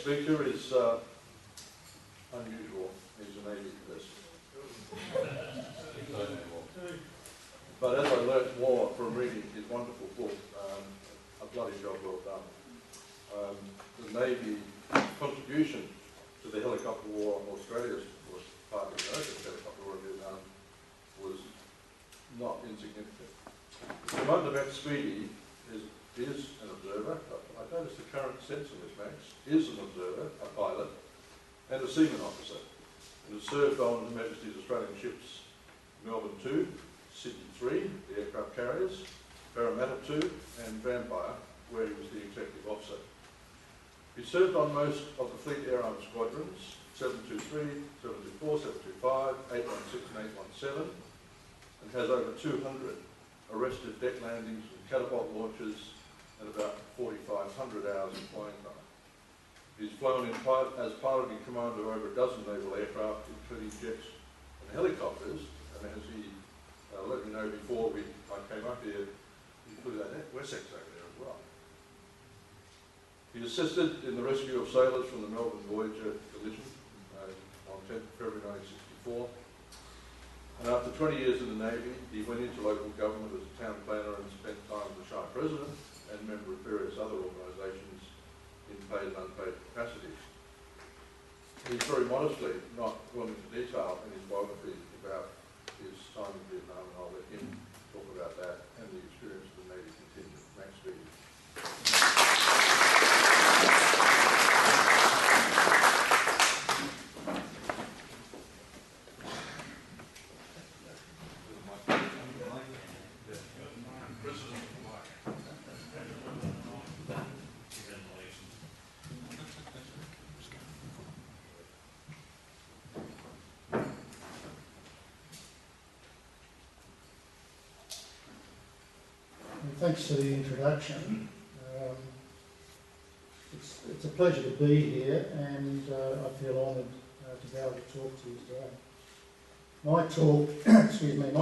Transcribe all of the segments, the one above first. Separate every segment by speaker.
Speaker 1: speaker is unusual. He's a Navy person. But as I learnt more from reading his wonderful book, a bloody job well done. The Navy contribution to the helicopter war, Australia's was part of the American helicopter war in Vietnam, was not insignificant. The one about Speedy is an observer. I noticed the current sense of this, Max, is an observer, a pilot, and a seaman officer, and has served on Her Majesty's Australian ships Melbourne 2, Sydney 3, the aircraft carriers, Parramatta 2, and Vampire, where he was the executive officer. He served on most of the Fleet Air Arm squadrons, 723, 724, 725, 816 and 817, and has over 200 arrested deck landings and catapult launches and about 4,500 hours of flying time. He's flown as piloting commander of over a dozen naval aircraft, including jets and helicopters, and as he let me know before I came up here, he flew that Wessex over there as well. He assisted in the rescue of sailors from the Melbourne Voyager collision on 10th February 1964. And after 20 years in the Navy, he went into local government as a town planner and spent time as the Shire President and member of various other organisations in paid and unpaid capacities. He's very modestly not gone into detail in his biography about his time in Vietnam, and I'll let him talk about that and the experience of the Navy contingent. Max Speedy.
Speaker 2: Thanks for the introduction. It's a pleasure to be here, and I feel honoured to be able to talk to you today. My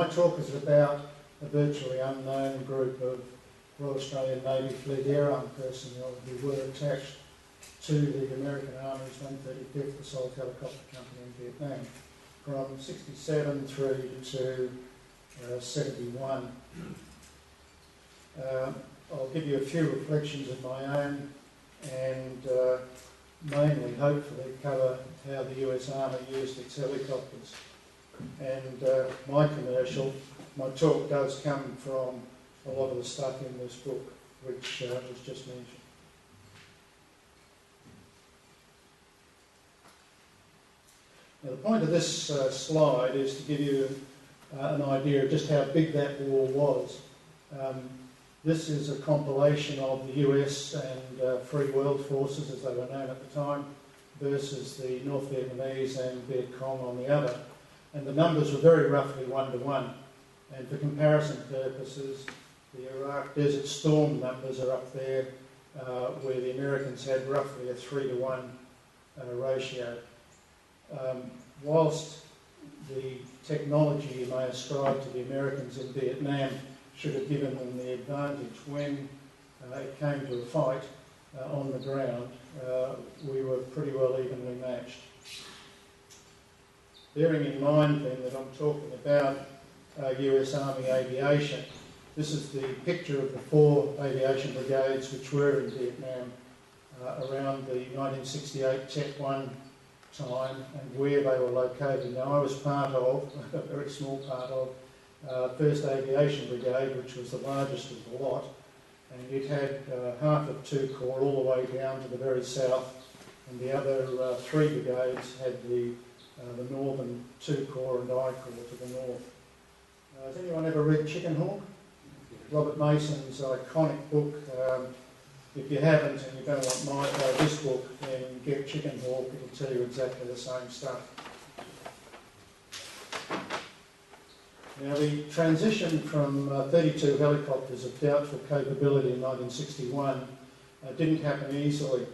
Speaker 2: talk is about a virtually unknown group of Royal Australian Navy Fleet Air Arm personnel who were attached to the American Army's 135th Assault Helicopter Company in Vietnam from 67 through to 71. I'll give you a few reflections of my own and mainly, hopefully, cover how the US Army used its helicopters. And my talk does come from a lot of the stuff in this book, which was just mentioned. Now, the point of this slide is to give you an idea of just how big that war was. This is a compilation of the US and Free World Forces, as they were known at the time, versus the North Vietnamese and Viet Cong on the other. And the numbers were very roughly 1-to-1. And for comparison purposes, the Iraq Desert Storm numbers are up there, where the Americans had roughly a 3-to-1 ratio. Whilst the technology you may ascribe to the Americans in Vietnam should have given them the advantage when it came to a fight on the ground, we were pretty well evenly matched. Bearing in mind then that I'm talking about US Army aviation, this is the picture of the 4 aviation brigades which were in Vietnam around the 1968 Tet 1 time and where they were located. Now I was part of, a very small part of, 1st Aviation Brigade, which was the largest of the lot, and it had half of 2 Corps all the way down to the very south, and the other 3 brigades had the northern 2 Corps and I Corps to the north. Has anyone ever read Chicken Hawk? Robert Mason's iconic book. If you haven't and you don't want this book, then get Chicken Hawk. It'll tell you exactly the same stuff. Now, the transition from 32 helicopters of doubtful capability in 1961 didn't happen easily.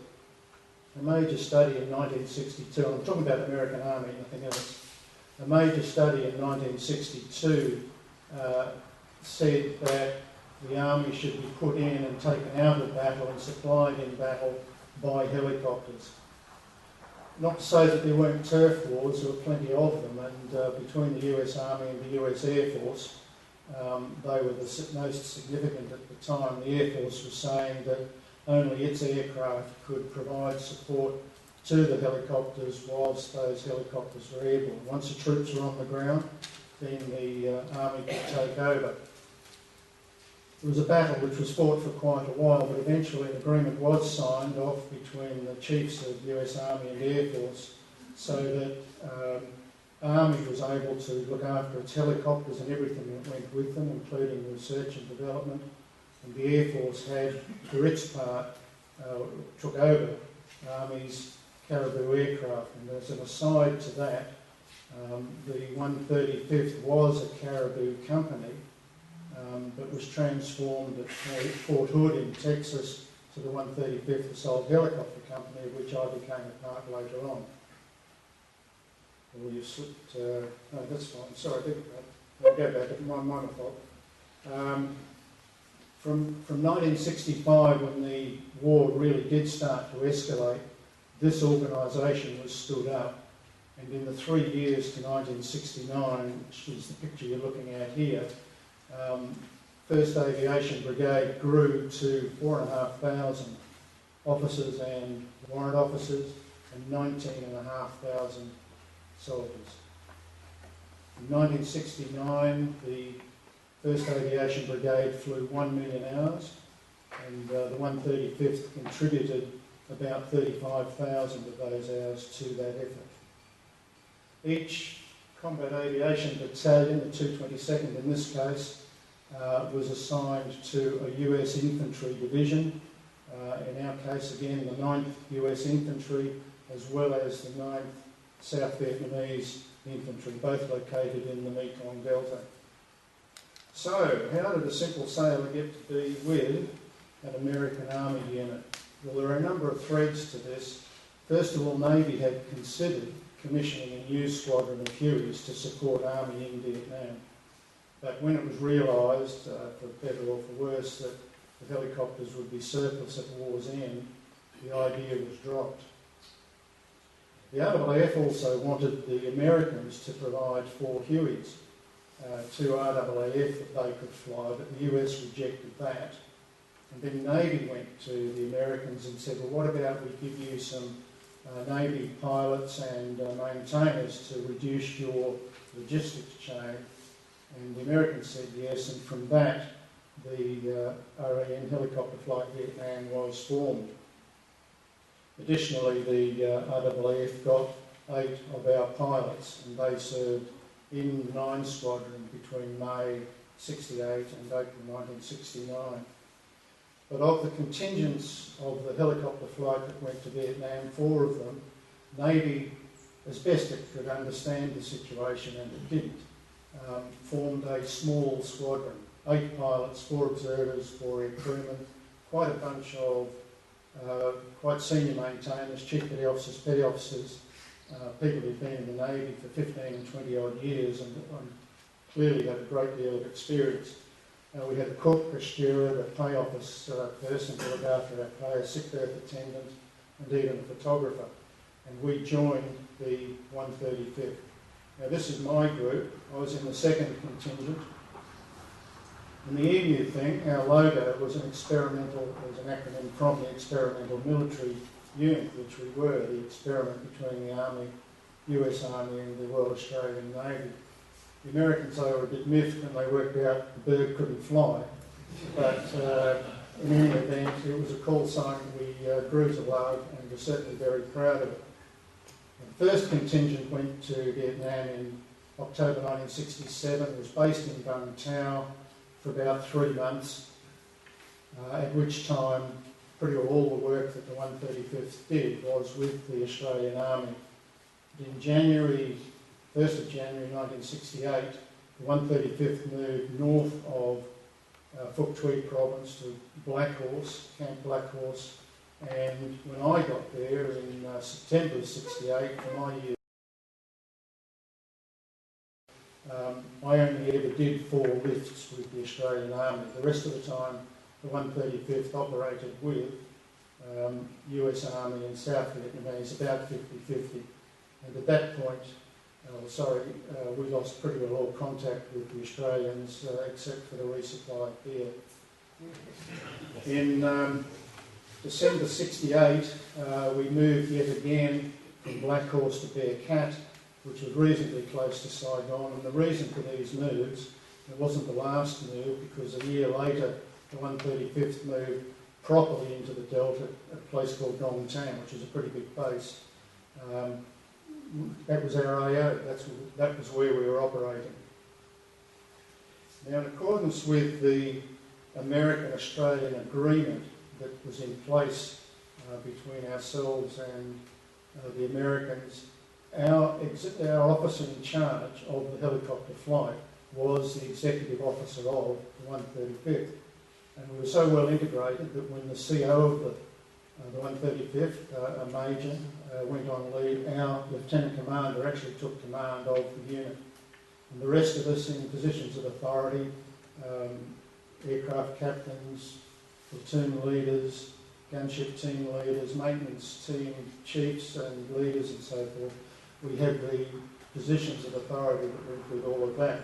Speaker 2: A major study in 1962, I'm talking about American Army, nothing else. A major study in 1962 said that the Army should be put in and taken out of battle and supplied in battle by helicopters. Not to say that there weren't turf wars, there were plenty of them, and between the US Army and the US Air Force, they were the most significant at the time. The Air Force was saying that only its aircraft could provide support to the helicopters whilst those helicopters were airborne. Once the troops were on the ground, then the Army could take over. It was a battle which was fought for quite a while, but eventually an agreement was signed off between the chiefs of US Army and Air Force so that Army was able to look after its helicopters and everything that went with them, including research and development. And the Air Force had, for its part, took over Army's Caribou aircraft. And as an aside to that, the 135th was a Caribou company, but was transformed at Fort Hood in Texas to the 135th Assault Helicopter Company, of which I became a part later on. Well, you slipped, no, that's fine, sorry, I'll go back, my fault. From 1965, when the war really did start to escalate, this organisation was stood up, and in the 3 years to 1969, which is the picture you're looking at here, 1st Aviation Brigade grew to 4,500 officers and warrant officers and 19,500 soldiers. In 1969, the 1st Aviation Brigade flew 1 million hours, and the 135th contributed about 35,000 of those hours to that effort. Each Combat Aviation Battalion, the 222nd in this case, was assigned to a US Infantry Division. In our case, again, the 9th US Infantry, as well as the 9th South Vietnamese Infantry, both located in the Mekong Delta. So, how did a simple sailor get to be with an American Army unit? Well, there are a number of threads to this. First of all, Navy had considered commissioning a new squadron of Hueys to support Army in Vietnam. But when it was realised, for better or for worse, that the helicopters would be surplus at war's end, the idea was dropped. The RAF also wanted the Americans to provide 4 Hueys to RAF that they could fly, but the US rejected that. And then Navy went to the Americans and said, well, what about we give you some Navy pilots and maintainers to reduce your logistics chain? And the Americans said yes, and from that the RAN Helicopter Flight Vietnam was formed. Additionally, the RAF got 8 of our pilots, and they served in the 9 Squadron between May 68 and April 1969. But of the contingents of the helicopter flight that went to Vietnam, 4 of them, Navy, as best it could understand the situation, and it didn't, formed a small squadron. 8 pilots, 4 observers, 4 air crewmen, quite a bunch of quite senior maintainers, chief petty officers, people who've been in the Navy for 15 and 20 odd years and clearly had a great deal of experience. We had a cook, a steward, a pay office person to look after our pay, a sick berth attendant, and even a photographer. And we joined the 135th. Now this is my group. I was in the 2nd contingent. And the EMU thing, our logo, was an experimental, it was an acronym from the Experimental Military Unit, which we were, the experiment between the Army, US Army and the Royal Australian Navy. The Americans, they were a bit miffed when they worked out the bird couldn't fly, but in any event, it was a call sign we grew to love and were certainly very proud of it. The 1st contingent went to Vietnam in October 1967. It was based in Vung Tau for about 3 months, at which time pretty well all the work that the 135th did was with the Australian Army. In January 1st of January 1968, the 135th moved north of Phuoc Tuy province to Blackhorse, Camp Blackhorse, and when I got there in September of '68, for my year, I only ever did 4 lifts with the Australian Army. The rest of the time, the 135th operated with US Army and South Vietnamese, about 50-50. And at that point, we lost pretty well all contact with the Australians, except for the resupply of beer. In December '68, we moved yet again from Black Horse to Bear Cat, which was reasonably close to Saigon. And the reason for these moves, it wasn't the last move, because a year later, the 135th moved properly into the Delta at a place called Dong Tan, which is a pretty big base. That was our AO, that was where we were operating. Now, in accordance with the American-Australian agreement that was in place between ourselves and the Americans, our officer in charge of the helicopter flight was the executive officer of the 135th. And we were so well integrated that when the CO of the 135th, a major, went on leave, our lieutenant commander actually took command of the unit. And the rest of us in positions of authority, aircraft captains, platoon leaders, gunship team leaders, maintenance team chiefs and leaders and so forth, we had the positions of authority that went with all of that.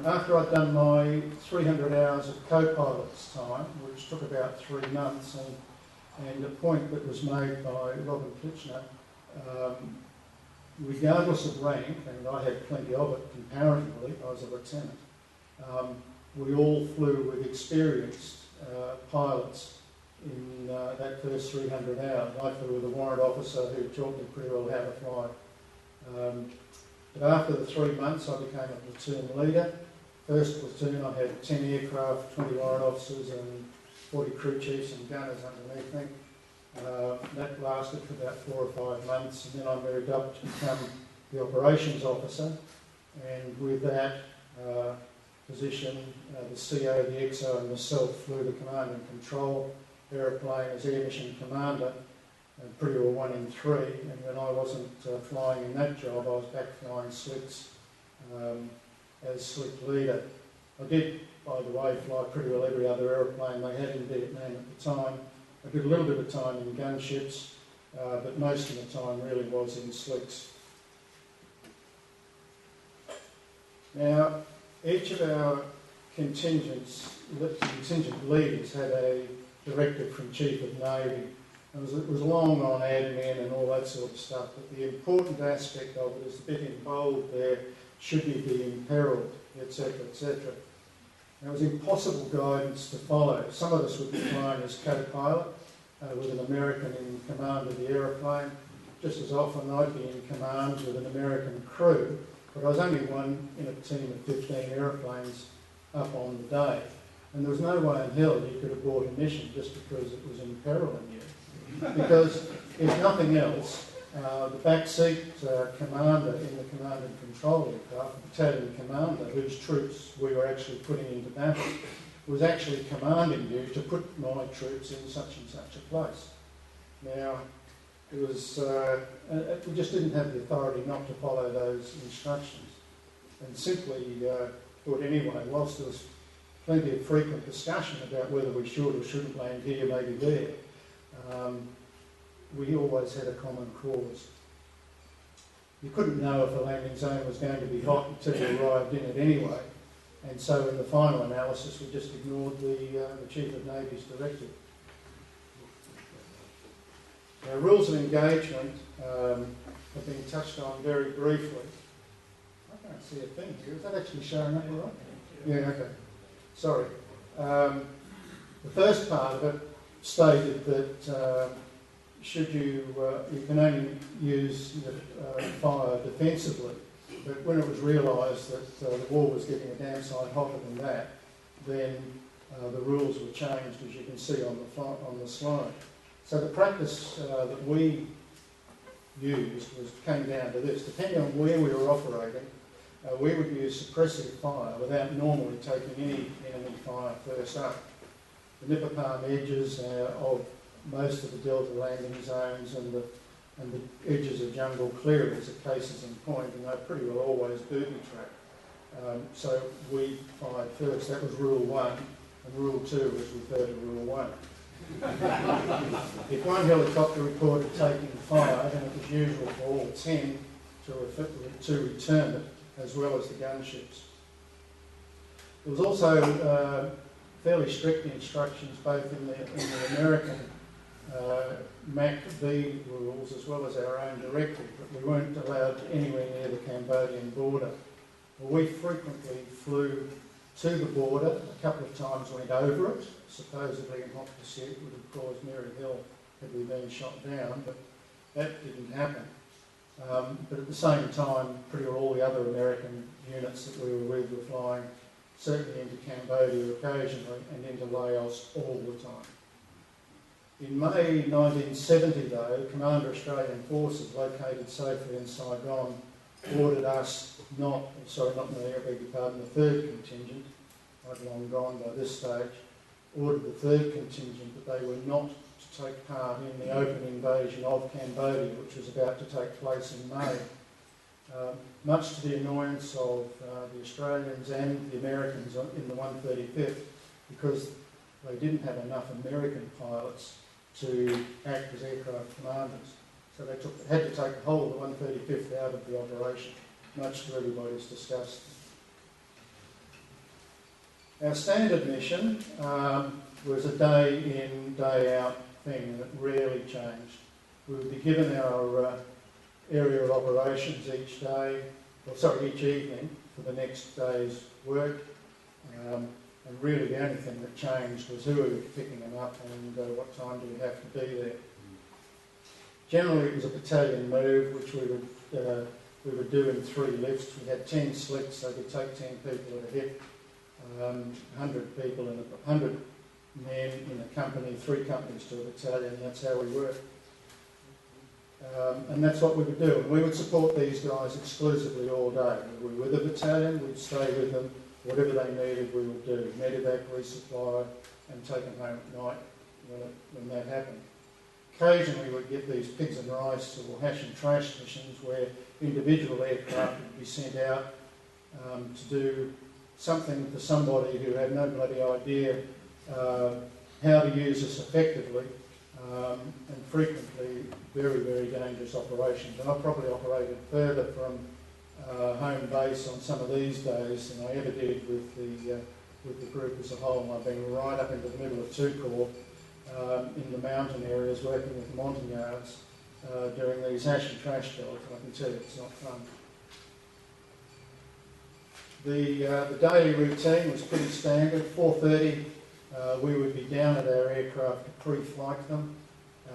Speaker 2: After I'd done my 300 hours of co-pilot's time, which took about 3 months, and a point that was made by Robin Klitschner, regardless of rank, and I had plenty of it comparatively, I was a lieutenant, we all flew with experienced pilots in that first 300 hours. I flew with a warrant officer who taught me pretty well how to fly. But after the 3 months, I became a platoon leader. First platoon, I had 10 aircraft, 20 warrant officers and 40 crew chiefs and gunners underneath me. That lasted for about 4 or 5 months, and then I moved up to become the operations officer. And with that position, the CO, the XO and myself flew the command and control aeroplane as air mission commander, and pretty well 1 in 3. And when I wasn't flying in that job, I was back flying slicks as slick leader. I did, by the way, fly pretty well every other aeroplane they had in Vietnam at the time. I did a little bit of time in gunships, but most of the time really was in slicks. Now, each of our contingent leaders had a directive from Chief of Navy. It was long on admin and all that sort of stuff, but the important aspect of it is the bit in bold there, should you be imperilled, etc., etc. Now, it was impossible guidance to follow. Some of us would be flying as co-pilot with an American in command of the aeroplane. Just as often I'd be in command with an American crew, but I was only one in a team of 15 aeroplanes up on the day. And there was no way in hell you could abort a mission just because it was imperiling you. Because if nothing else, the backseat commander in the command and control aircraft, the battalion commander, whose troops we were actually putting into battle, was actually commanding you to put my troops in such and such a place. Now, it was, we just didn't have the authority not to follow those instructions. And simply thought anyway, whilst there was plenty of frequent discussion about whether we should or shouldn't land here, maybe there, we always had a common cause. You couldn't know if a landing zone was going to be hot until you arrived in it anyway, and so in the final analysis we just ignored the Chief of Navy's directive. Now, rules of engagement have been touched on very briefly. I can't see a thing here. Is that actually showing up right? Yeah, okay. Sorry. The first part of it stated that should you can only use fire defensively, but when it was realised that the war was getting a damn sight hotter than that, then the rules were changed, as you can see on the slide. So the practice that we used came down to this. Depending on where we were operating, we would use suppressive fire without normally taking any enemy fire first up. The nipper palm edges of most of the delta landing zones and the edges of jungle clearings are cases in point, and they're pretty well always booby-trapped. So we fired first. That was rule 1, and rule 2 was referred to rule 1. If one helicopter reported taking fire, then it was usual for all 10 to return it, as well as the gunships. There was also fairly strict instructions both in the American MAC-B rules as well as our own directive, that we weren't allowed anywhere near the Cambodian border. Well, we frequently flew to the border, a couple of times went over it, supposedly in hot pursuit would have caused Mary Hill had we been shot down, but that didn't happen. But at the same time, pretty well all the other American units that we were with were flying certainly into Cambodia occasionally and into Laos all the time. In May 1970 though, Commander Australian Forces located safely in Saigon ordered us, not me, I beg your pardon, the 3rd contingent, I'd long gone by this stage, ordered the 3rd contingent that they were not to take part in the open invasion of Cambodia, which was about to take place in May. Much to the annoyance of the Australians and the Americans in the 135th, because they didn't have enough American pilots to act as aircraft commanders. So they had to take the whole of the 135th out of the operation, much to everybody's disgust. Our standard mission was a day in, day out thing, and it rarely changed. We would be given our area of operations each day, each evening for the next day's work. And really the only thing that changed was who we were picking them up and what time do we have to be there. Generally it was a battalion move, which we would do in 3 lifts. We had 10 slicks, so we'd take 10 people at a hit, 100 people in 100 men in a company, 3 companies to a battalion. That's how we worked. And that's what we would do. And we would support these guys exclusively all day. We were with the battalion, we'd stay with them. Whatever they needed, we would do. Medevac, resupply, and take them home at night when that happened. Occasionally we'd get these pigs and rice or hash and trash missions where individual aircraft would be sent out to do something for somebody who had no bloody idea how to use us effectively, and frequently very, very dangerous operations. And I've probably operated further from home base on some of these days than I ever did with the group as a whole. I've been right up into the middle of 2 Corps in the mountain areas working with the Montagnards doing these hash and trash jobs. I can tell you it's not fun. The daily routine was pretty standard. 4:30 we would be down at our aircraft to pre-flight them.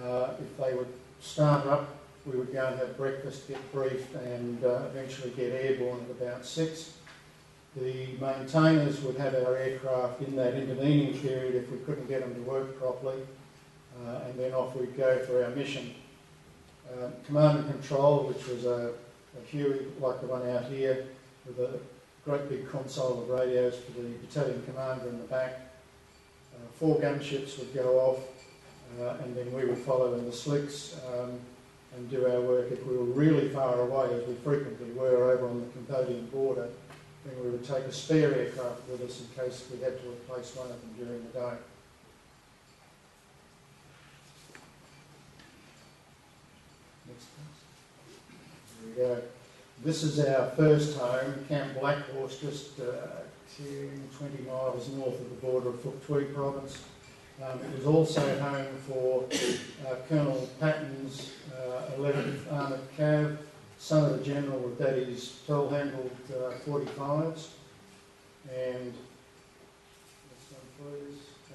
Speaker 2: If they would start up, we would go and have breakfast, get briefed, and eventually get airborne at about 6. The maintainers would have our aircraft in that intervening period if we couldn't get them to work properly, and then off we'd go for our mission. Command and control, which was a Huey like the one out here, with a great big console of radios for the battalion commander in the back. 4 gunships would go off, and then we would follow in the slicks and do our work. If we were really far away, as we frequently were over on the Cambodian border, then we would take a spare aircraft with us in case we had to replace one of them during the day. Next please. There we go. This is our first home, Camp Blackhorse, just 10-20 miles north of the border of Phuoc Tuy province. It was also home for Colonel Patton's 11th Armoured Cav, son of the General with Daddy's 12-handled 45s. And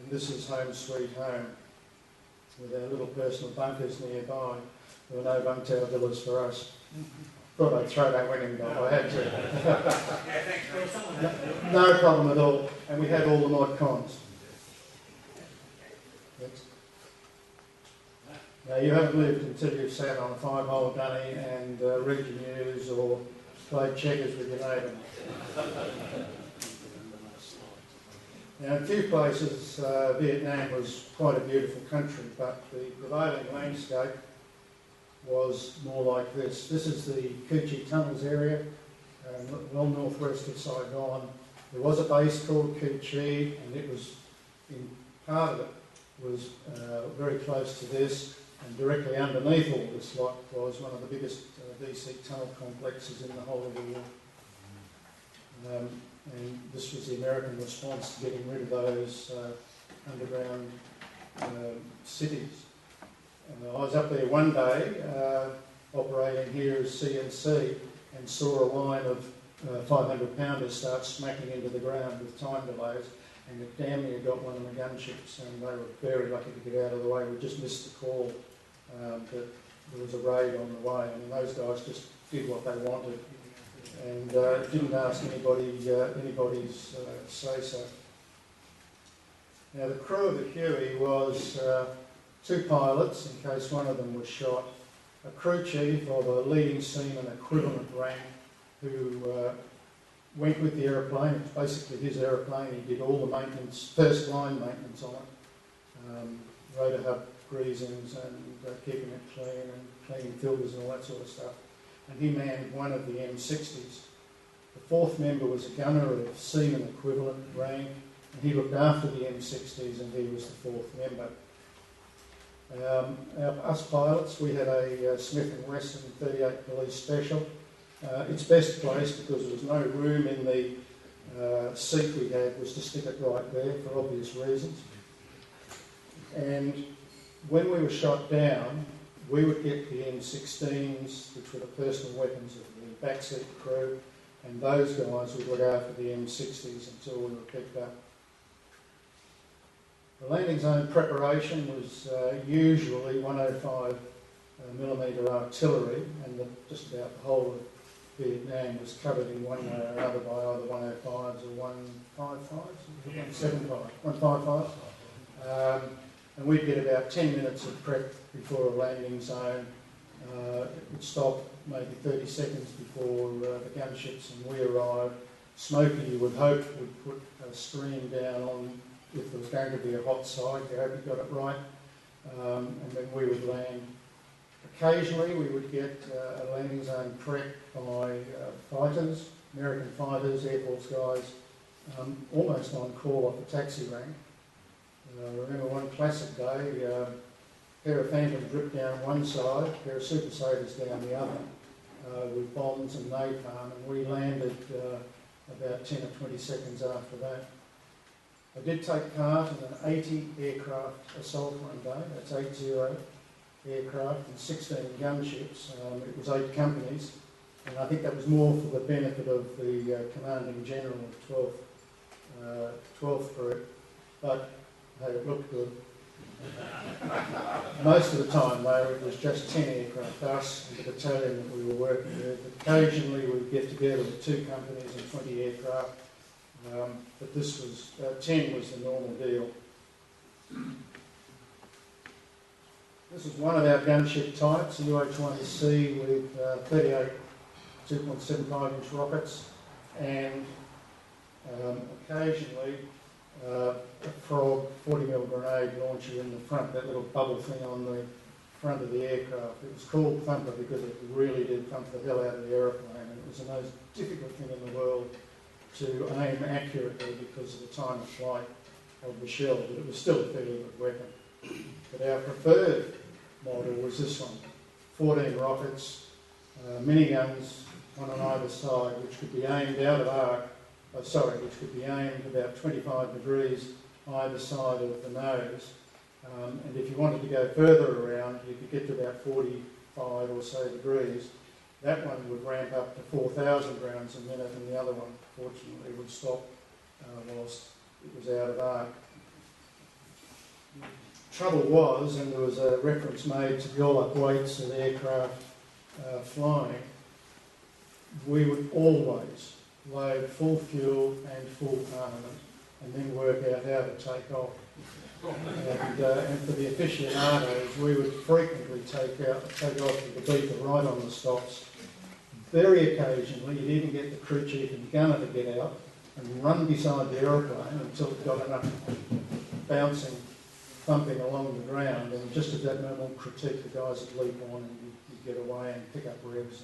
Speaker 2: this is home sweet home, with our little personal bunkers nearby. There were no bunk tower villas for us. Thought I'd throw that one in, but I had to. No problem at all. And we had all the mod cons. Next. Now, you haven't lived until you've sat on a 5-hole gunny and read your news or played checkers with your neighbour. Now, in a few places, Vietnam was quite a beautiful country, but the prevailing landscape was more like this. This is the Cu Chi Tunnels area, well northwest of Saigon. There was a base called Cu Chi, and it was in part of it was very close to this, and directly underneath all this lot was one of the biggest DSC tunnel complexes in the whole of the world. And this was the American response to getting rid of those underground cities. I was up there one day operating here as CNC and saw a line of 500-pounders start smacking into the ground with time delays, and it damn near got one of the gunships, and they were very lucky to get out of the way. We just missed the call that there was a raid on the way. I mean, those guys just did what they wanted and didn't ask anybody's say-so. Now, the crew of the Huey was 2 pilots, in case one of them was shot, a crew chief of a leading seaman equivalent rank who went with the aeroplane. It's basically his aeroplane. He did all the maintenance, first line maintenance on it, rotor hub greasings and keeping it clean and cleaning filters and all that sort of stuff. And he manned one of the M60s. The 4th member was a gunner of seaman equivalent rank, and he looked after the M60s, and he was the 4th member. Us pilots, we had a Smith & Wesson 38 Police Special. Its best place, because there was no room in the seat we had, was to stick it right there for obvious reasons. And when we were shot down, we would get the M16s, which were the personal weapons of the backseat crew, and those guys would look after the M60s until we were picked up. The landing zone preparation was usually 105mm artillery, and just about the whole of Vietnam was covered in one way or another by either 105s or 155s, 155s. And we'd get about 10 minutes of prep before a landing zone. It would stop maybe 30 seconds before the gunships and we arrived. Smokey, you would hope, would put a screen down on if there was going to be a hot side. You hope you got it right. And then we would land. Occasionally we would get a landing zone prep by fighters, American fighters, Air Force guys, almost on call off a taxi rank. I remember one classic day, a pair of Phantoms ripped down one side, a pair of Super Sodas down the other, with bombs and napalm, and we landed about 10 or 20 seconds after that. I did take part in an 80 aircraft assault one day. That's 80 aircraft and 16 gunships. It was 8 companies, and I think that was more for the benefit of the commanding general of 12th group, but hey, it looked good. Most of the time, though, it was just 10 aircraft, us and the battalion that we were working with. Occasionally, we'd get together with 2 companies and 20 aircraft, but this was 10 was the normal deal. This is one of our gunship types, a UH-1C with 38 2.75-inch rockets, and occasionally a Frog 40mm grenade launcher in the front, that little bubble thing on the front of the aircraft. It was called Thumper because it really did thump the hell out of the aeroplane, and it was the most difficult thing in the world to aim accurately because of the time of flight of the shell, but it was still a fairly good weapon. But our preferred model was this one, 14 rockets, miniguns, one on either side, which could be aimed out of arc, which could be aimed about 25 degrees either side of the nose. And if you wanted to go further around, you could get to about 45 or so degrees. That one would ramp up to 4,000 rounds a minute, and the other one, fortunately, would stop whilst it was out of arc. Trouble was, and there was a reference made to the all-up weights of aircraft flying, we would always load full fuel and full armament and then work out how to take off. And for the aficionados, we would frequently take off with the beeper right on the stops. Very occasionally, you'd even get the crew chief and gunner to get out and run beside the aeroplane until it got enough bouncing, thumping along the ground, and just as that moment critique, the guys would leap on and you'd get away and pick up revs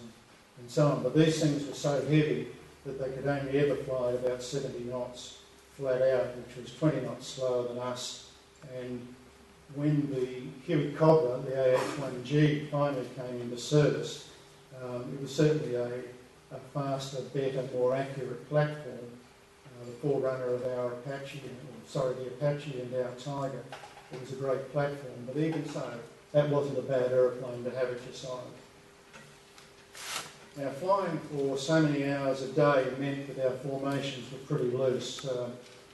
Speaker 2: and so on. But these things were so heavy that they could only ever fly at about 70 knots flat out, which was 20 knots slower than us, and when the Huey Cobra, the AH-1G, finally came into service, it was certainly a faster, better, more accurate platform. The forerunner of our Apache, the Apache and our Tiger. It was a great platform, but even so, that wasn't a bad aeroplane to have at your side. Now, flying for so many hours a day meant that our formations were pretty loose,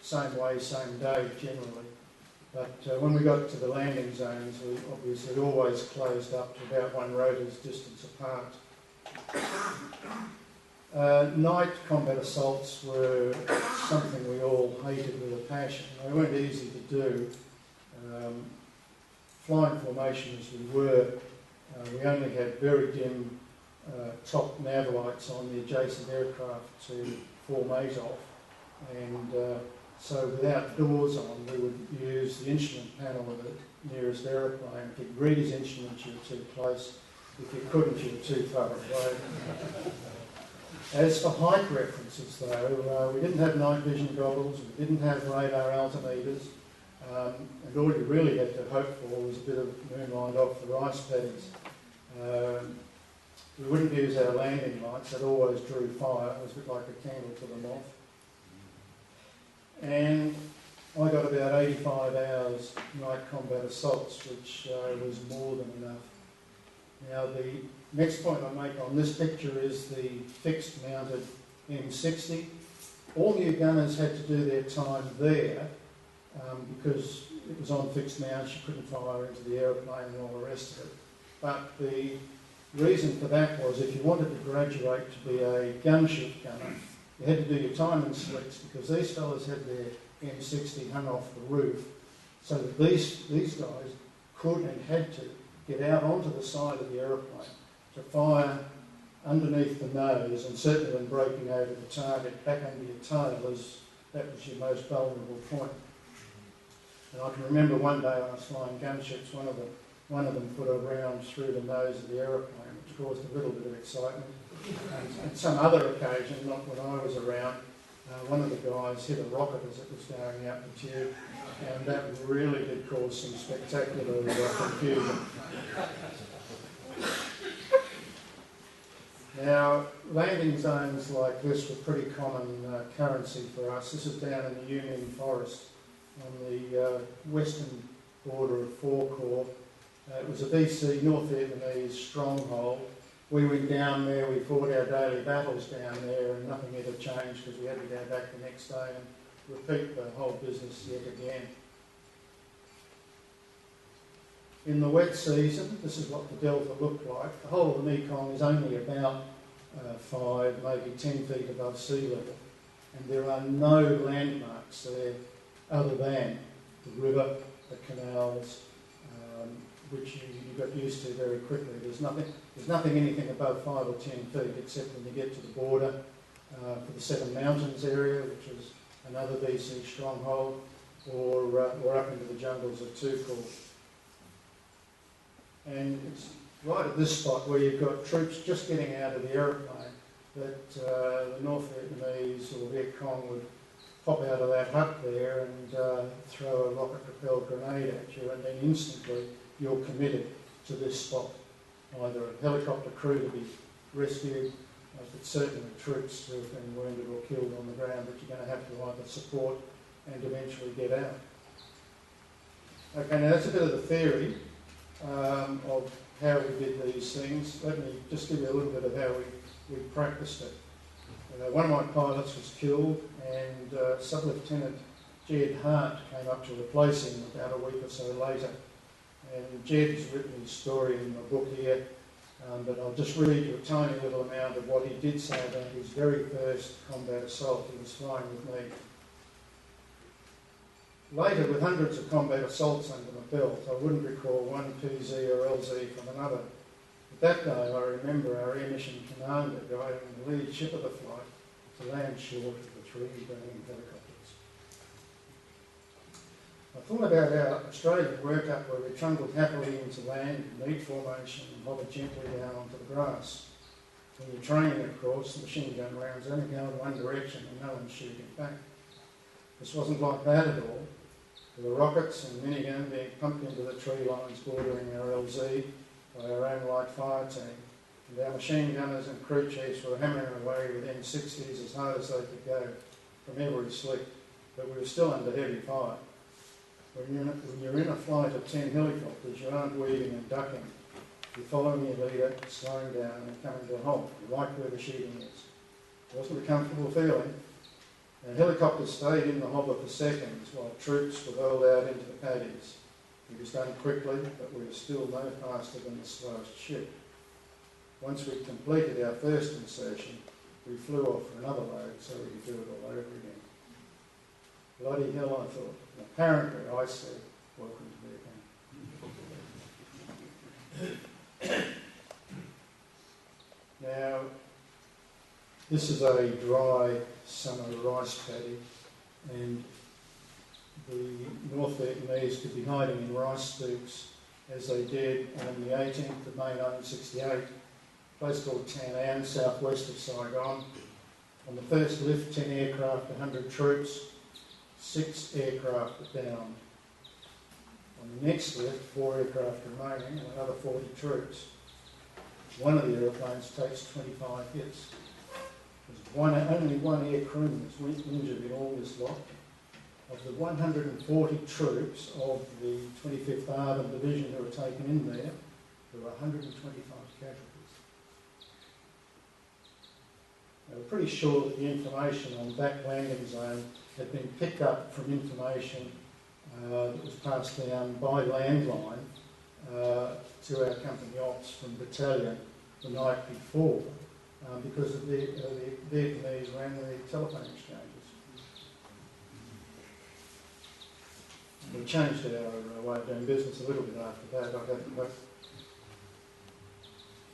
Speaker 2: same way, same day generally. But when we got to the landing zones, we obviously always closed up to about one rotor's distance apart. Night combat assaults were something we all hated with a passion. They weren't easy to do. Flying formation as we were, we only had very dim top nav lights on the adjacent aircraft to formate off, and so without doors on, we would use the instrument panel of the nearest aeroplane. If you could read his instruments, you were too close. If you couldn't, you were too far away. As for height references, though, we didn't have night vision goggles, we didn't have radar altimeters, and all you really had to hope for was a bit of moonlight off the rice paddies. We wouldn't use our landing lights, that always drew fire. It was a bit like a candle to the moth. And I got about 85 hours night combat assaults, which was more than enough. Now, the next point I make on this picture is the fixed mounted M60. All new gunners had to do their time there because it was on fixed mounts, you couldn't fire into the aeroplane and all the rest of it. But the reason for that was if you wanted to graduate to be a gunship gunner, you had to do your time in slicks because these fellas had their M60 hung off the roof, so that these guys could and had to get out onto the side of the aeroplane to fire underneath the nose, and certainly when breaking over the target, back under your tail, as that was your most vulnerable point. And I can remember one day when I was flying gunships, one of them put a round through the nose of the aeroplane, which caused a little bit of excitement. And some other occasion, not when I was around, one of the guys hit a rocket as it was going out the tube, and that really did cause some spectacular confusion. Now, landing zones like this were pretty common currency for us. This is down in the Union Forest on the western border of Four Corps. It was a DC, North Vietnamese stronghold. We went down there, we fought our daily battles down there, and nothing ever changed because we had to go back the next day and repeat the whole business yet again. In the wet season, this is what the delta looked like. The whole of the Mekong is only about 5, maybe 10 feet above sea level, and there are no landmarks there other than the river, the canals, which you got used to very quickly. There's nothing anything above 5 or 10 feet except when you get to the border for the Seven Mountains area, which is another BC stronghold, or up into the jungles of Tukul. And it's right at this spot where you've got troops just getting out of the aeroplane that the North Vietnamese or Viet Cong would pop out of that hut there and throw a rocket-propelled grenade at you, and then instantly you're committed to this spot. Either a helicopter crew to be rescued, but certainly troops who have been wounded or killed on the ground that you're going to have to either support and eventually get out. Okay, now that's a bit of the theory of how we did these things. Let me just give you a little bit of how we practiced it. One of my pilots was killed, and Sub-Lieutenant Jed Hart came up to replace him about a week or so later. And Jed has written his story in my book here, but I'll just read you a tiny little amount of what he did say about his very first combat assault. He was flying with me. Later, with hundreds of combat assaults under my belt, I wouldn't recall one PZ or LZ from another. But that day, I remember our air mission commander guiding the lead ship of the flight to land short of the 3 burning helicopters. I thought about our Australian workup where we trundled happily into land in neat formation and hovered gently down onto the grass. When you're training, of course, the machine gun rounds only go in one direction and no one's shooting back. This wasn't like that at all. There were rockets and minigun being pumped into the tree lines bordering our LZ by our own light fire team. And our machine gunners and crew chiefs were hammering away with M60s as hard as they could go from every slick, but we were still under heavy fire. When you're in a flight of 10 helicopters, you aren't weaving and ducking. You're following your leader, slowing down and coming to a halt. You're right where the shooting is. It wasn't a comfortable feeling. The helicopters stayed in the hopper for seconds while troops were hurled out into the paddies. It was done quickly, but we were still no faster than the slowest ship. Once we'd completed our first insertion, we flew off for another load so we could do it all over again. Bloody hell, I thought. And apparently, I said, welcome to Vietnam. Now, this is a dry summer rice paddy, and the North Vietnamese could be hiding in rice stooks as they did on the 18th of May 1968, a place called Tan An, southwest of Saigon. On the first lift, 10 aircraft, 100 troops, 6 aircraft were downed. On the next lift, 4 aircraft remaining and another 40 troops. One of the aeroplanes takes 25 hits. Only one air crewman was injured in all this lot. Of the 140 troops of the 25th Armored Division who were taken in there were 125 casualties. They were pretty sure that the information on that landing zone had been picked up from information that was passed down by landline to our company ops from battalion the night before. Because of the Vietnamese ran the telephone exchanges. We changed our way of doing business a little bit after that, I have to admit.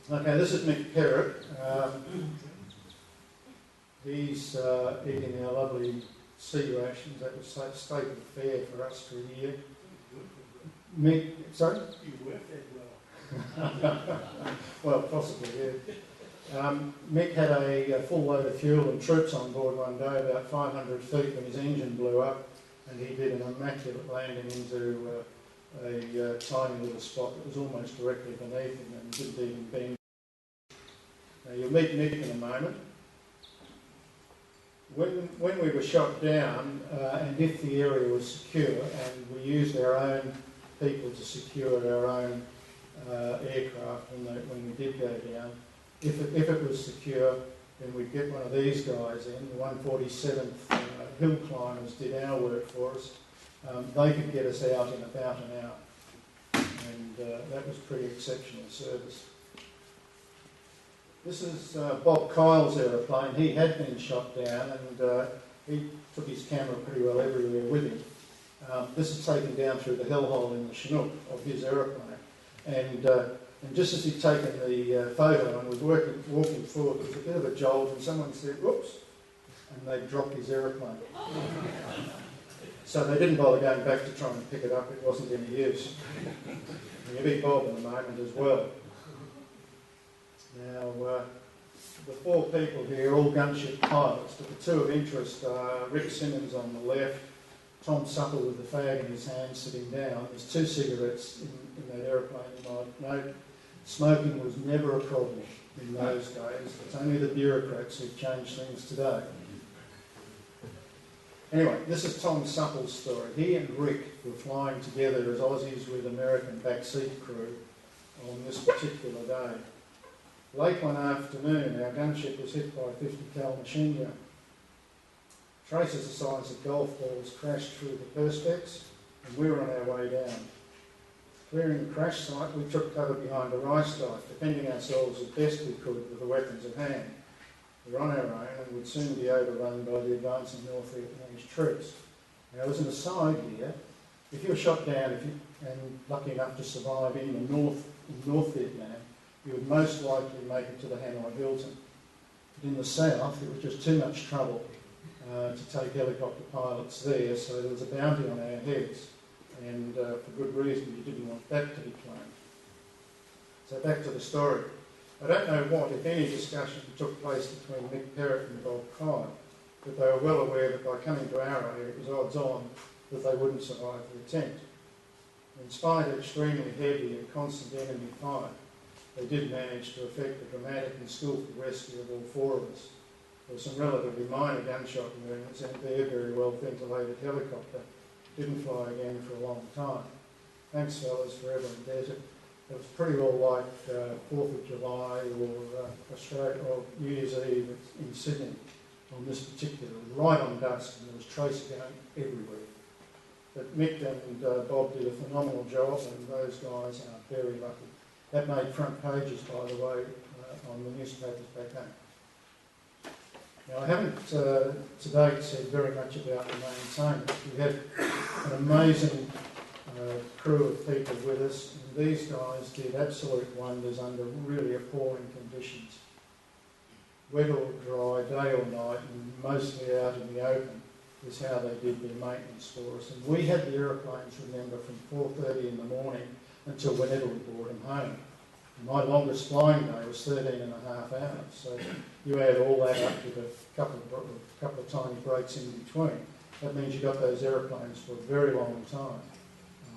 Speaker 2: Okay, this is Mick Perrott. He's eating our lovely sea rations. That was staple fare for us for a year. Mick, sorry?
Speaker 3: You work that well.
Speaker 2: Well, possibly, yeah. Mick had a full load of fuel and troops on board one day, about 500 feet, when his engine blew up, and he did an immaculate landing into a tiny little spot that was almost directly beneath him and didn't even bend. Now, you'll meet Mick in a moment. When we were shot down, and if the area was secure, and we used our own people to secure our own aircraft when we did go down, if it was secure, then we'd get one of these guys in. The 147th Hill Climbers did our work for us. They could get us out in about an hour, and that was pretty exceptional service. This is Bob Kyle's aeroplane. He had been shot down, and he took his camera pretty well everywhere with him. This is taken down through the hellhole in the Chinook of his aeroplane, and just as he'd taken the photo and was walking forward, there was a bit of a jolt, and someone said, "Whoops," and they dropped his aeroplane. So they didn't bother going back to try and pick it up. It wasn't any use. And you'll meet Bob in a moment as well. Now, the 4 people here, all gunship pilots, but the 2 of interest are Rick Simmons on the left, Tom Supple with the fag in his hand sitting down. There's 2 cigarettes in that aeroplane, you might note. Smoking was never a problem in those days. It's only the bureaucrats who've changed things today. Anyway, this is Tom Supple's story. He and Rick were flying together as Aussies with American backseat crew on this particular day. Late one afternoon, our gunship was hit by a 50 cal machine gun. Traces the size of golf balls crashed through the perspex, and we were on our way down. Clearing the crash site, we took cover behind a rice dyke, defending ourselves as best we could with the weapons at hand. We were on our own and would soon be overrun by the advancing North Vietnamese troops. Now, as an aside here, if you were shot down and lucky enough to survive in North Vietnam, you would most likely make it to the Hanoi Hilton. But in the south, it was just too much trouble to take helicopter pilots there, so there was a bounty on our heads, and for good reason, you didn't want that to be claimed. So back to the story. I don't know what, if any, discussion took place between Mick Perrott and Bob Kyle, but they were well aware that by coming to our area, it was odds on that they wouldn't survive the attempt. In spite of extremely heavy and constant enemy fire, they did manage to effect a dramatic and skillful rescue of all four of us. There were some relatively minor gunshot wounds, and their very well ventilated helicopter didn't fly again for a long time. Thanks, fellas, forever indebted. It was pretty well like 4th of July or Australia or New Year's Eve in Sydney on this particular, right on dusk, and there was tracer going everywhere. But Mick and Bob did a phenomenal job, and those guys are very lucky. That made front pages, by the way, on the newspapers back home. Now, I haven't to date said very much about the maintainers. We had an amazing crew of people with us, and these guys did absolute wonders under really appalling conditions. Wet or dry, day or night, and mostly out in the open is how they did their maintenance for us. And we had the aeroplanes, remember, from 4:30 in the morning until whenever we brought them home. And my longest flying day was 13 and a half hours. So you add all that up with a couple of tiny breaks in between. That means you got those aeroplanes for a very long time.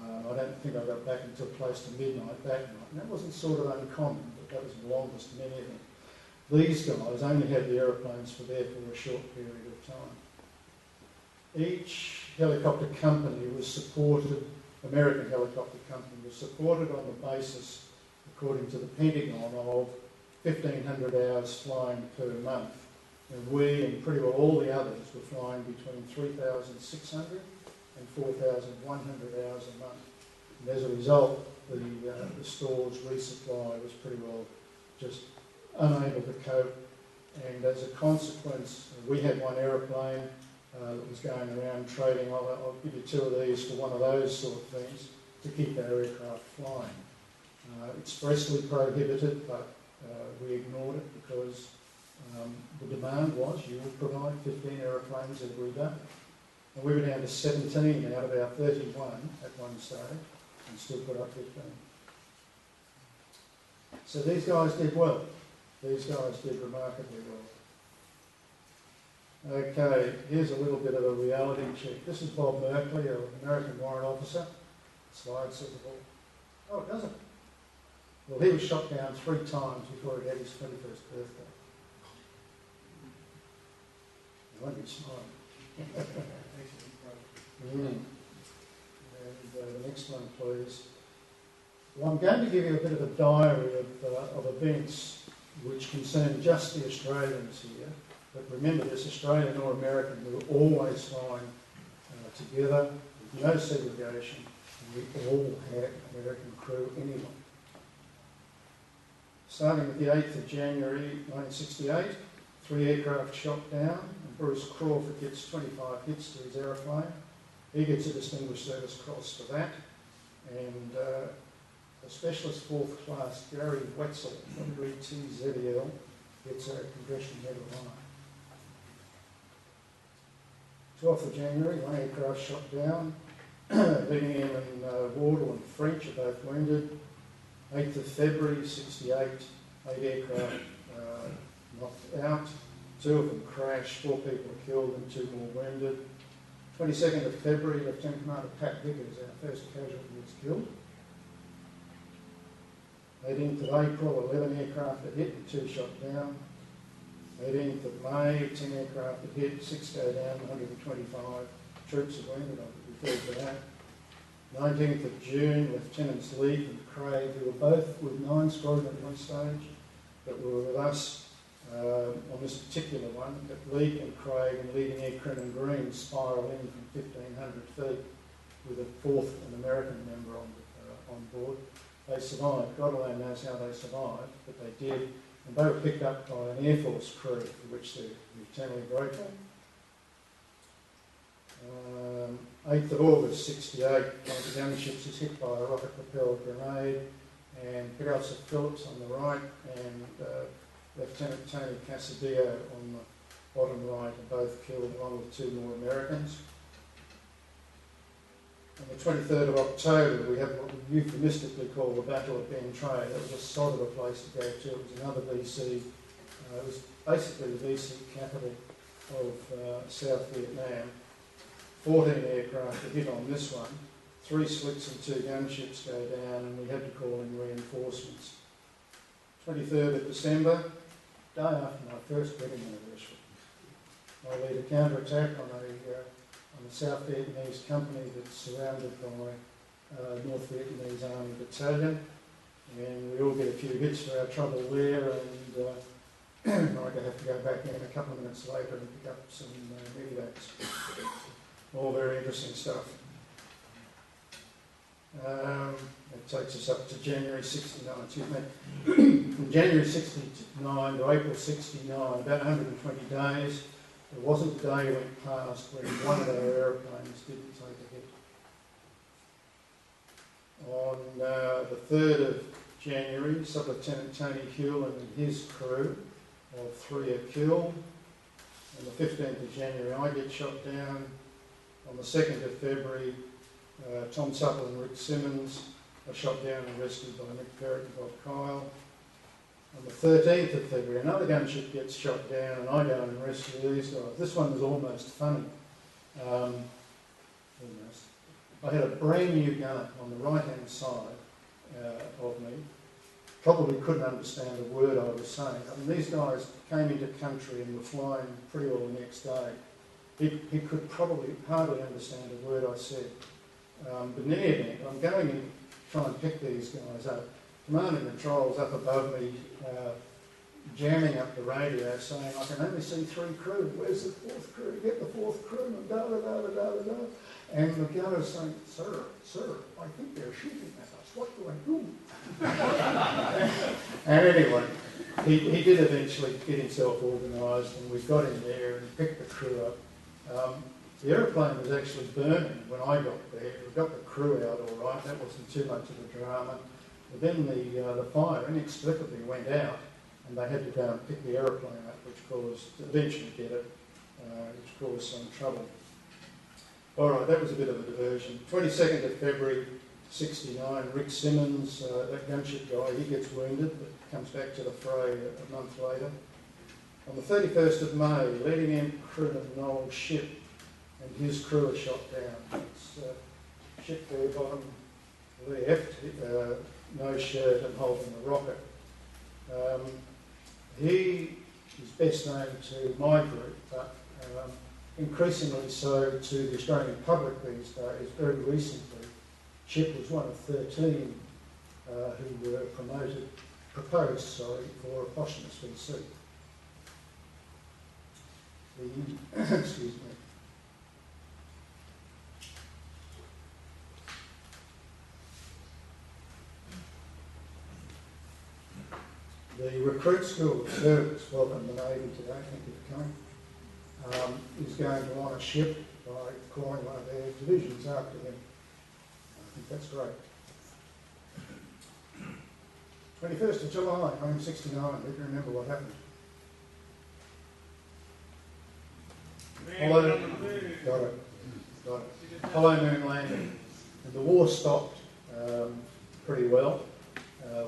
Speaker 2: I don't think I got back until close to midnight that night. And that wasn't sort of uncommon, but that was the longest of any of them. These guys only had the aeroplanes for there for a short period of time. Each helicopter company was supported, American helicopter company was supported on the basis, according to the Pentagon, of 1,500 hours flying per month. And we and pretty well all the others were flying between 3,600 and 4,100 hours a month. And as a result, the store's resupply was pretty well just unable to cope. And as a consequence, we had one aeroplane that was going around trading. I'll give you two of these for one of those sort of things to keep our aircraft flying. Expressly prohibited, but we ignored it because the demand was you would provide 15 aeroplanes every day. And we were down to 17 out of our 31 at one stage and still put up 15. So these guys did well. These guys did remarkably well. Okay, here's a little bit of a reality check. This is Bob Merkley, an American warrant officer. Slide says it all. Oh, it doesn't. Well, he was shot down 3 times before he had his 21st birthday. I won't be smiling. And the next one, please. Well, I'm going to give you a bit of a diary of events which concern just the Australians here. But remember this, Australian or American, we were always flying together with no segregation, and we all had American crew anyway. Starting with the 8th of January 1968, 3 aircraft shot down, and Bruce Crawford gets 25 hits to his aeroplane. He gets a Distinguished Service Cross for that, and a Specialist 4th Class, Gary Wetzel, WTZL, gets a Congressional Medal of Honor. 12th of January, 1 aircraft shot down. Leading Airman Wardle and French are both wounded. 8th of February, 68, 8 aircraft knocked out. 2 of them crashed, 4 people are killed and 2 more wounded. 22nd of February, Lieutenant Commander Pat Vickers, our first casualty, was killed. 18th of April, 11 aircraft are hit and 2 shot down. 18th of May, 10 aircraft are hit, 6 go down, 125 troops are wounded, I've referred to that. 19th of June, Lieutenants Leake and Craig, who were both with 9 Squadron at one stage, but were with us on this particular one, but Leake and Craig and Leading Air Crin and Green spiral in from 1,500 feet with a 4th, an American member on board. They survived. God alone knows how they survived, but they did. And they were picked up by an Air Force crew, for which they're eternally grateful. 8th of August, 68, one of the gunships is hit by a rocket-propelled grenade, and Pirosa Phillips on the right, and Lieutenant Tony Casadillo on the bottom right are both killed, along with 2 more Americans. On the 23rd of October, we have what we euphemistically call the Battle of Ben Tre. That was a sod of a place to go to. It was another VC. It was basically the VC capital of South Vietnam. 14 aircraft to hit on this one. 3 slicks and 2 gunships go down, and we had to call in reinforcements. 23rd of December, day after my first wedding anniversary. I lead a counter-attack on a South Vietnamese company that's surrounded by North Vietnamese Army battalion, and we all get a few hits for our trouble there, and I have to go back in a couple of minutes later and pick up some medevacs. All very interesting stuff. It takes us up to January 69, from January 69 to April 69, about 120 days. There wasn't a day went past when one of our aeroplanes didn't take a hit. On the 3rd of January, Sub-Lieutenant Tony Hewlin and his crew of 3 are killed. On the 15th of January, I get shot down. On the 2nd of February, Tom Supple and Rick Simmons are shot down and rescued by Nick Perrott and Bob Kyle. On the 13th of February, another gunship gets shot down, and I go and rescue these guys. This one was almost funny. Almost. I had a brand new gun on the right-hand side of me. Probably couldn't understand a word I was saying. I mean, these guys came into country and were flying pretty well the next day. He could probably hardly understand a word I said. But in any event, I'm going and trying to pick these guys up. Command and Control's up above me, jamming up the radio, saying, I can only see 3 crew. Where's the 4th crew? Get the 4th crew, and da da da da da da. And the guy's saying, sir, I think they're shooting at us. What do I do? And anyway, he did eventually get himself organised, and we got in there and picked the crew up. The aeroplane was actually burning when I got there. We got the crew out all right. That wasn't too much of a drama. But then the fire inexplicably went out, and they had to go and pick the aeroplane up, which eventually get it, which caused some trouble. All right, that was a bit of a diversion. 22nd of February, 69, Rick Simmons, that gunship guy, he gets wounded, but comes back to the fray a month later. On the 31st of May, Lieutenant Crewman Noel Ship and his crew are shot down. It's ship there, bottom left, no shirt and holding the rocket. He is best known to my group, but increasingly so to the Australian public these days. Very recently, Chip was one of 13 who were proposed for a posthumous VC. Excuse me. The Recruit School of Service, welcome the Navy today, thank you for coming, is going to honour Ship by calling one of their divisions after him. I think that's great. 21st of July, 1969, let me remember what happened. Apollo moon landing. And the war stopped pretty well.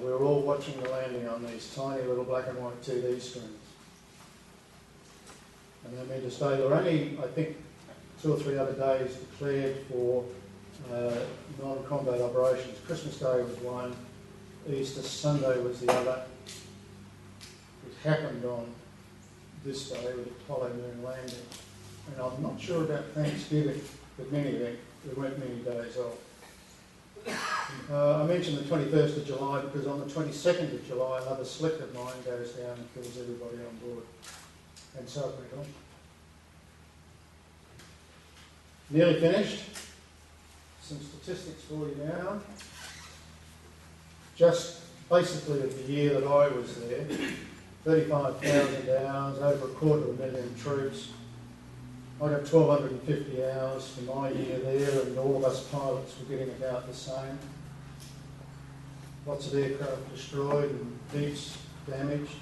Speaker 2: We were all watching the landing on these tiny little black and white TV screens. And I mean to say there were only, I think, 2 or 3 other days declared for non-combat operations. Christmas Day was one, Easter Sunday was the other. It happened on this day with Apollo moon landing. And I'm not sure about Thanksgiving, but many of them, there weren't many days off. I mentioned the 21st of July because on the 22nd of July, another slick of mine goes down and kills everybody on board. And so it went on. Nearly finished. Some statistics for you now. Just basically of the year that I was there, 35,000 hours, over 250,000 troops. I got 1,250 hours for my year there, and all of us pilots were getting about the same. Lots of aircraft destroyed and heaps damaged.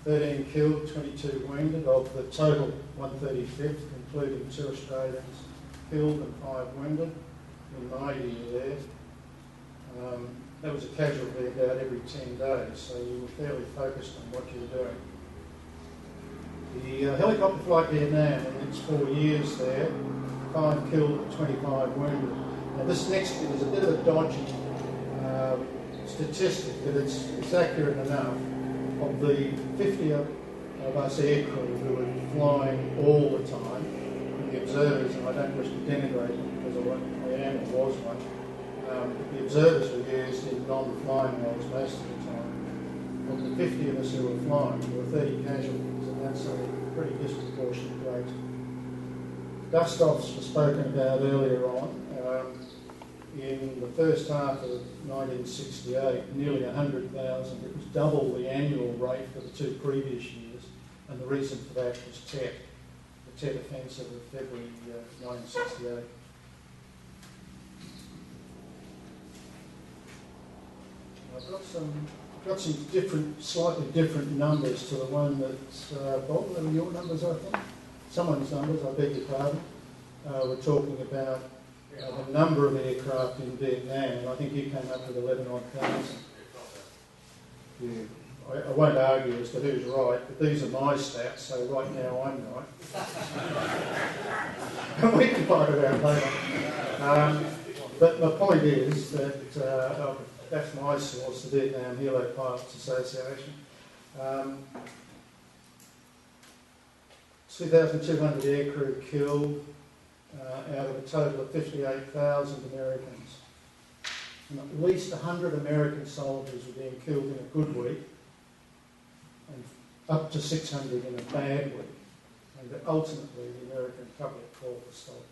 Speaker 2: 13 killed, 22 wounded, of the total 135th, including 2 Australians killed and 5 wounded in my year there. That was a casualty about every 10 days, so you were fairly focused on what you were doing. The helicopter flight Vietnam in its 4 years there, 5 killed and 25 wounded. Now this next bit is a bit of a dodgy statistic, but it's accurate enough. Of the 50 of us aircrew who were flying all the time, and the observers, and I don't wish to denigrate them because I am or was one, but the observers were used in non-flying roles most of the time. Of the 50 of us who were flying, there were 30 casualties, and that's a pretty disproportionate rate. Dust-offs were spoken about earlier on. In the first half of 1968, nearly 100,000. It was double the annual rate for the 2 previous years, and the reason for that was Tet, the Tet offensive of February 1968. I've got some different, slightly different numbers to the one that's Bob. They were your numbers, I think. Someone's numbers, I beg your pardon. We're talking about the number of aircraft in Vietnam, and I think you came up with 11,000. Yeah. I won't argue as to who's right, but these are my stats, so right now I'm right. We can find it out later. But my point is that that's my source, the Vietnam Helo Pilots Association. 2,200 aircrew killed out of a total of 58,000 Americans. And at least 100 American soldiers were being killed in a good week, and up to 600 in a bad week. And ultimately, the American public called for stop.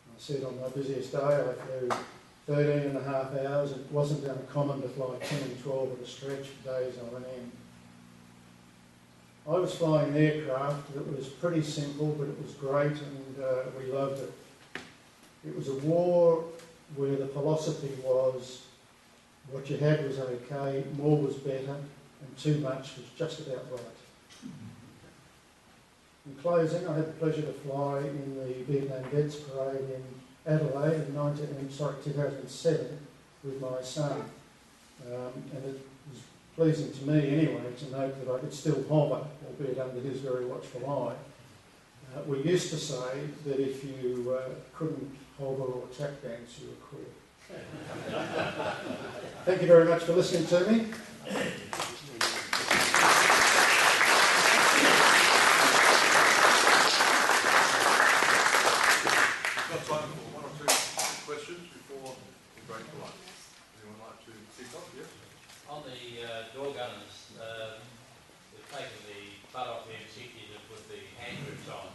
Speaker 2: I said on my busiest day, I flew 13 and a half hours. It wasn't uncommon to fly 10 and 12 at a stretch for days on end. I was flying an aircraft that was pretty simple, but it was great, and we loved it. It was a war where the philosophy was what you had was okay, more was better, and too much was just about right. In closing, I had the pleasure to fly in the Vietnam Vets Parade in Adelaide in 2007 with my son. And it was pleasing to me anyway to note that I could still hover, albeit under his very watchful eye. We used to say that if you couldn't hover or tap dance, you were queer. Thank you very much for listening to me.
Speaker 1: We've got time for 1 or 2 questions before we break for lunch. Anyone like to kick off? Yes?
Speaker 4: On the door gunners, they've taken the butt off the M60 to put the hand grips on.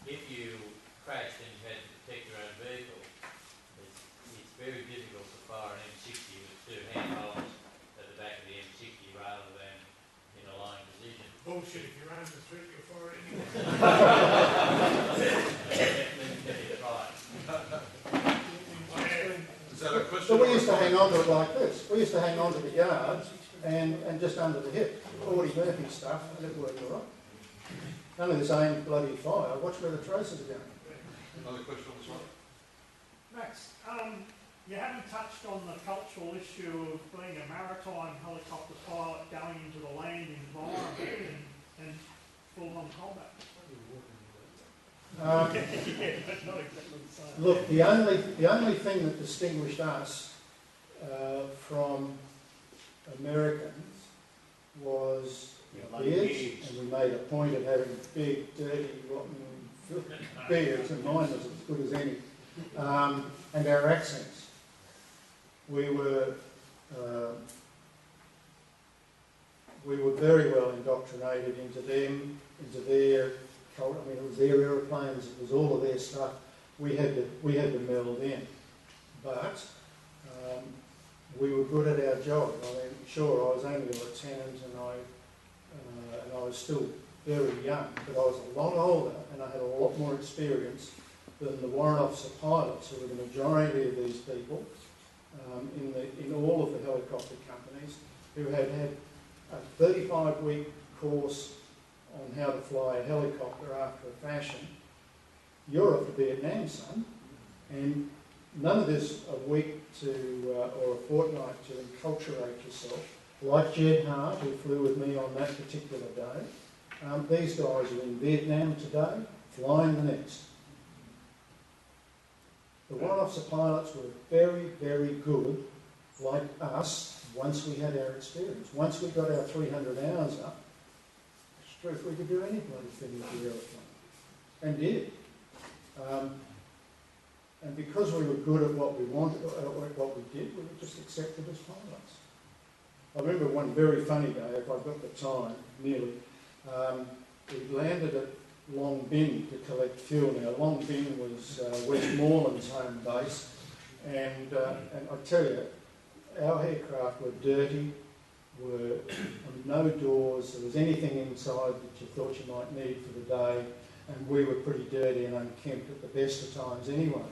Speaker 4: If you crashed and you had to protect your own vehicle, it's very difficult to fire an M60 with 2 handholds at the back of the M60 rather than in a lying position.
Speaker 3: Bullshit, if you're around the street, you'll fire it anyway.
Speaker 1: Is that a question?
Speaker 2: So we used to hang on to it like this. We used to hang on to the yards and just under the hip, 40 Murphy stuff, and it worked all right. None of this aimed bloody fire. Watch where the traces are going.
Speaker 1: Another question on this one?
Speaker 3: Max, you haven't touched on the cultural issue of being a maritime helicopter pilot going into the land environment and full-on combat. Yeah, but not exactly the same.
Speaker 2: Look, the only thing that distinguished us from Americans was beards, and we made a point of having big, dirty, rotten beards, and mine was as good as any, and our accents. We were very well indoctrinated into them, into their culture. I mean, it was their aeroplanes, it was all of their stuff. We had to meld in, but we were good at our job. I mean, sure, I was only a lieutenant, and I was still very young, but I was a lot older, and I had a lot more experience than the warrant officer pilots, who were the majority of these people in all of the helicopter companies, who had had a 35-week course on how to fly a helicopter after a fashion. You're off to Vietnam, son, and none of this a week to or a fortnight to enculturate yourself. Like Jed Hart, who flew with me on that particular day, these guys are in Vietnam today, flying the next. The one-officer pilots were very, very good, like us, once we had our experience. Once we got our 300 hours up, it's true, we could do any bloody thing with the aeroplane. And did. And because we were good at what we wanted, what we did, we were just accepted as pilots. I remember one very funny day, if I've got the time, nearly, we landed at Long Bin to collect fuel. Now, Long Bin was Westmoreland's home base, and I tell you, our aircraft were dirty, were no doors, there was anything inside that you thought you might need for the day, and we were pretty dirty and unkempt at the best of times anyway.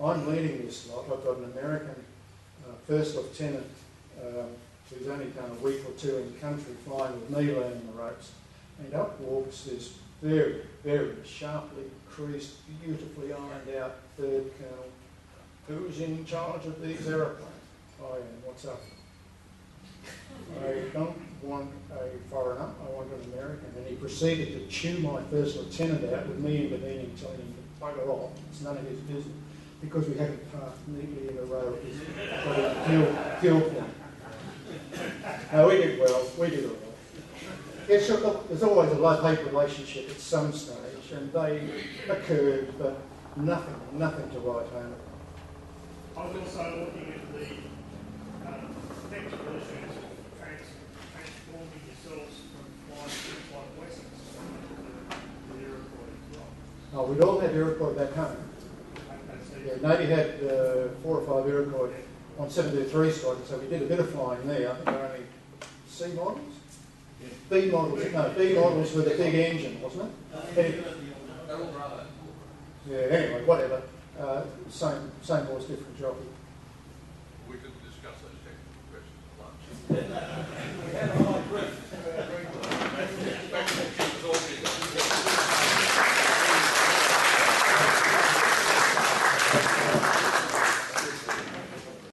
Speaker 2: I'm leading this lot. I've got an American first lieutenant who's only done a week or two in country flying with me learning the ropes, and up walks this very, very sharply creased, beautifully ironed out third colonel. Who's in charge of these aeroplanes? I am. What's up? I don't want a foreigner, I want an American. And he proceeded to chew my first lieutenant out with me intervening, telling him to bugger off. It's none of his business, because we hadn't parked neatly in a row at his fuel point. No, we did well. We did all right. Yeah, sure, look, there's always a love-hate relationship at some stage, and they occurred, but nothing to write home.
Speaker 3: I was also looking at the technical issues of transforming yourselves from flying ships like Wessex to the Iroquois as well.
Speaker 2: Oh, we'd all had Iroquois back home. Yeah, Navy had 4 or 5 Iroquois on 723 squadron, so we did a bit of flying there. I think they're only C models? Yeah. B models, no, B models with a big engine, wasn't it? Yeah, anyway, whatever. Same horse, different jockey.
Speaker 1: We could discuss those